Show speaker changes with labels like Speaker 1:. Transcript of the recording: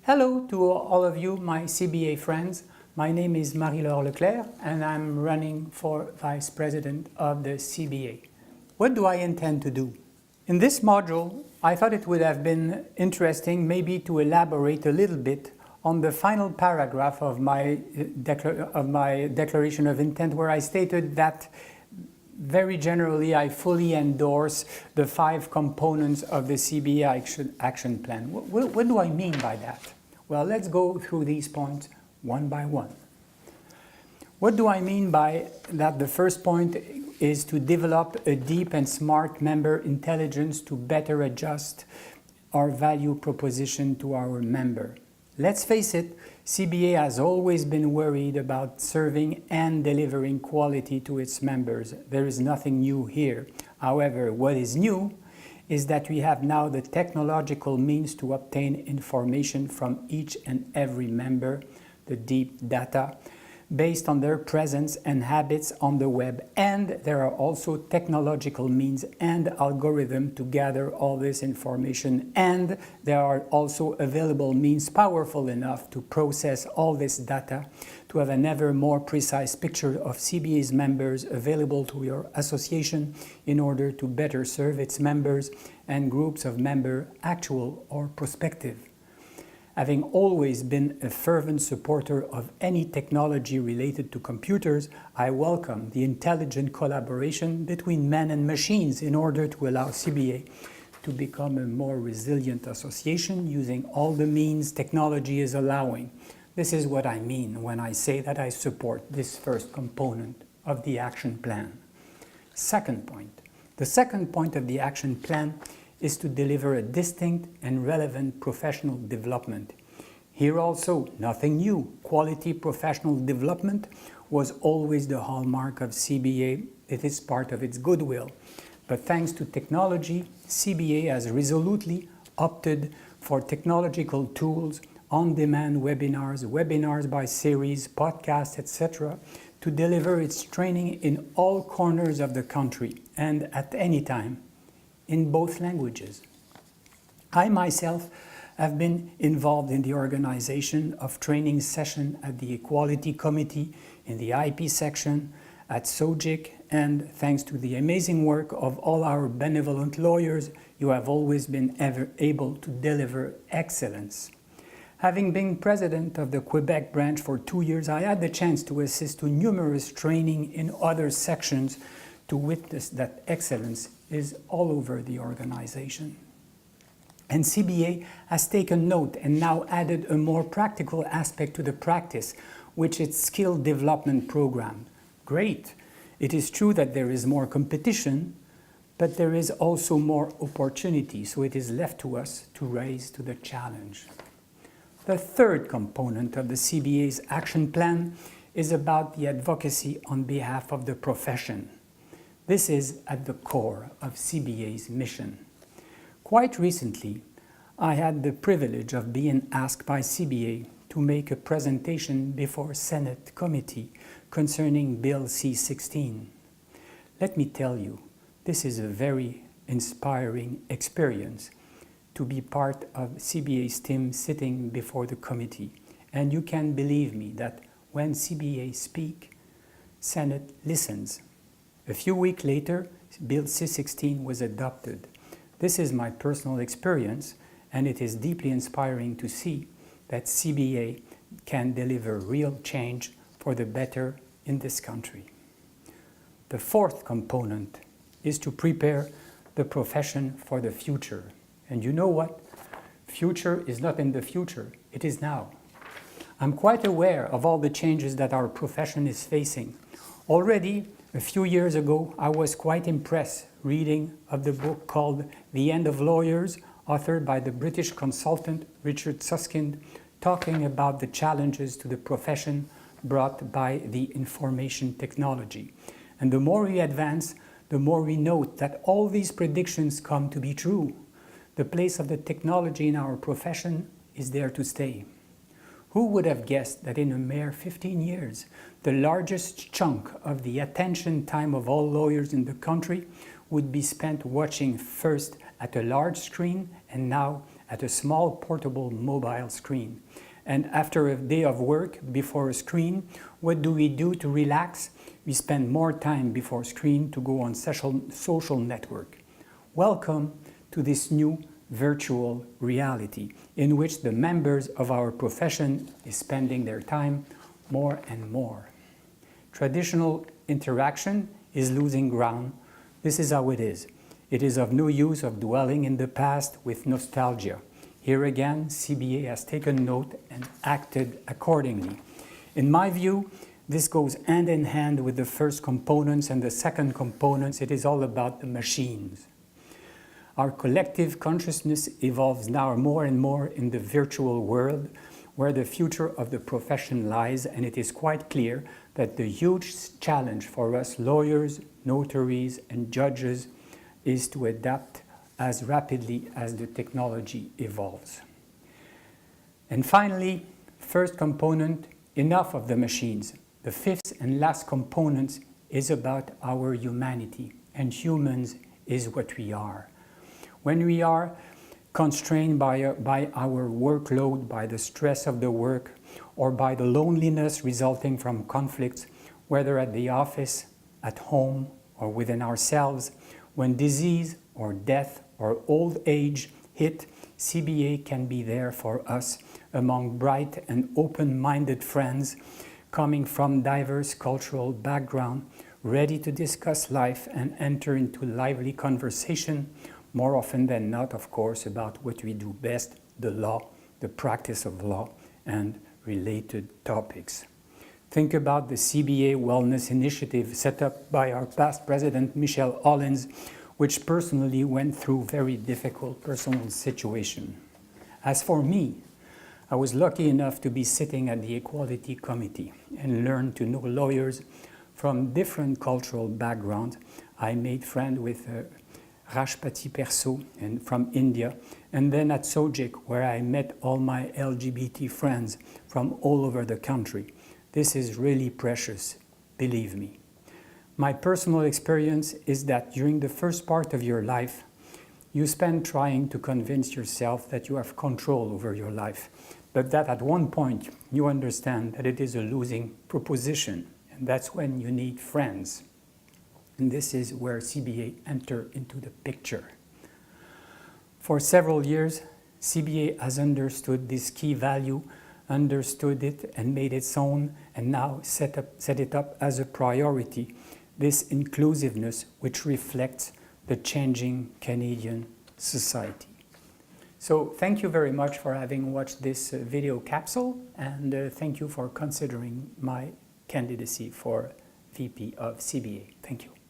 Speaker 1: Hello to all of you, my CBA friends. My name is Laure Leclercq and I'm running for Vice President of the CBA. What do I intend to do? In this module, I thought it would have been interesting maybe to elaborate a little bit on the final paragraph of my declaration of intent, where I stated that very generally I fully endorse the 5 components of the CBA action plan. What do I mean by that? Well, let's go through these points one by one. What do I mean by that? The first point is to develop a deep and smart member intelligence to better adjust our value proposition to our member. Let's face it, CBA has always been worried about serving and delivering quality to its members. There is nothing new here. However, what is new is that we have now the technological means to obtain information from each and every member, the deep data, based on their presence and habits on the web. And there are also technological means and algorithms to gather all this information. And there are also available means powerful enough to process all this data to have an ever more precise picture of CBA's members available to your association in order to better serve its members and groups of members, actual or prospective. Having always been a fervent supporter of any technology related to computers, I welcome the intelligent collaboration between men and machines in order to allow CBA to become a more resilient association using all the means technology is allowing. This is what I mean when I say that I support this first component of the action plan. Second point. The second point of the action plan is to deliver a distinct and relevant professional development. Here also, nothing new. Quality professional development was always the hallmark of CBA. It is part of its goodwill. But thanks to technology, CBA has resolutely opted for technological tools, on-demand webinars, webinars by series, podcasts, etc., to deliver its training in all corners of the country and at any time, in both languages. I myself have been involved in the organization of training sessions at the Equality Committee, in the IP section, at SOGIC, and thanks to the amazing work of all our benevolent lawyers, you have always been able to deliver excellence. Having been president of the Quebec branch for 2 years, I had the chance to assist to numerous training in other sections to witness that excellence is all over the organization. And CBA has taken note and now added a more practical aspect to the practice, which is skill development program. Great! It is true that there is more competition, but there is also more opportunity, so it is left to us to rise to the challenge. The third component of the CBA's action plan is about the advocacy on behalf of the profession. This is at the core of CBA's mission. Quite recently, I had the privilege of being asked by CBA to make a presentation before Senate committee concerning Bill C-16. Let me tell you, this is a very inspiring experience to be part of CBA's team sitting before the committee. And you can believe me that when CBA speaks, Senate listens. A few weeks later, Bill C-16 was adopted. This is my personal experience, and it is deeply inspiring to see that CBA can deliver real change for the better in this country. The fourth component is to prepare the profession for the future. And you know what? Future is not in the future, it is now. I'm quite aware of all the changes that our profession is facing. Already, a few years ago, I was quite impressed reading of the book called The End of Lawyers, authored by the British consultant Richard Susskind, talking about the challenges to the profession brought by the information technology. And the more we advance, the more we note that all these predictions come to be true. The place of the technology in our profession is there to stay. Who would have guessed that in a mere 15 years, the largest chunk of the attention time of all lawyers in the country would be spent watching first at a large screen and now at a small portable mobile screen. And after a day of work before a screen, what do we do to relax? We spend more time before screen to go on social network. Welcome to this new virtual reality in which the members of our profession is spending their time more and more. Traditional interaction is losing ground. This is how it is. It is of no use of dwelling in the past with nostalgia. Here again, CBA has taken note and acted accordingly. In my view, this goes hand in hand with the first components and the second components. It is all about the machines. Our collective consciousness evolves now more and more in the virtual world where the future of the profession lies, and it is quite clear that the huge challenge for us lawyers, notaries, and judges is to adapt as rapidly as the technology evolves. And finally, first component, enough of the machines. The fifth and last component is about our humanity, and humans is what we are. When we are constrained by our workload, by the stress of the work, or by the loneliness resulting from conflicts, whether at the office, at home, or within ourselves, when disease or death or old age hit, CBA can be there for us among bright and open-minded friends coming from diverse cultural backgrounds, ready to discuss life and enter into lively conversation, more often than not, of course, about what we do best, the law, the practice of law, and related topics. Think about the CBA Wellness Initiative set up by our past president, Michel Hollins, which personally went through very difficult personal situation. As for me, I was lucky enough to be sitting at the Equality Committee and learn to know lawyers from different cultural backgrounds. I made friends with Rashpati Perso and from India, and then at Sojik, where I met all my LGBT friends from all over the country. This is really precious, believe me. My personal experience is that during the first part of your life, you spend trying to convince yourself that you have control over your life, but that at one point you understand that it is a losing proposition, and that's when you need friends. And this is where CBA enter into the picture. For several years, CBA has understood this key value, understood it and made its own, and now set it up as a priority, this inclusiveness which reflects the changing Canadian society. So thank you very much for having watched this video capsule, and thank you for considering my candidacy for VP of CBA. Thank you.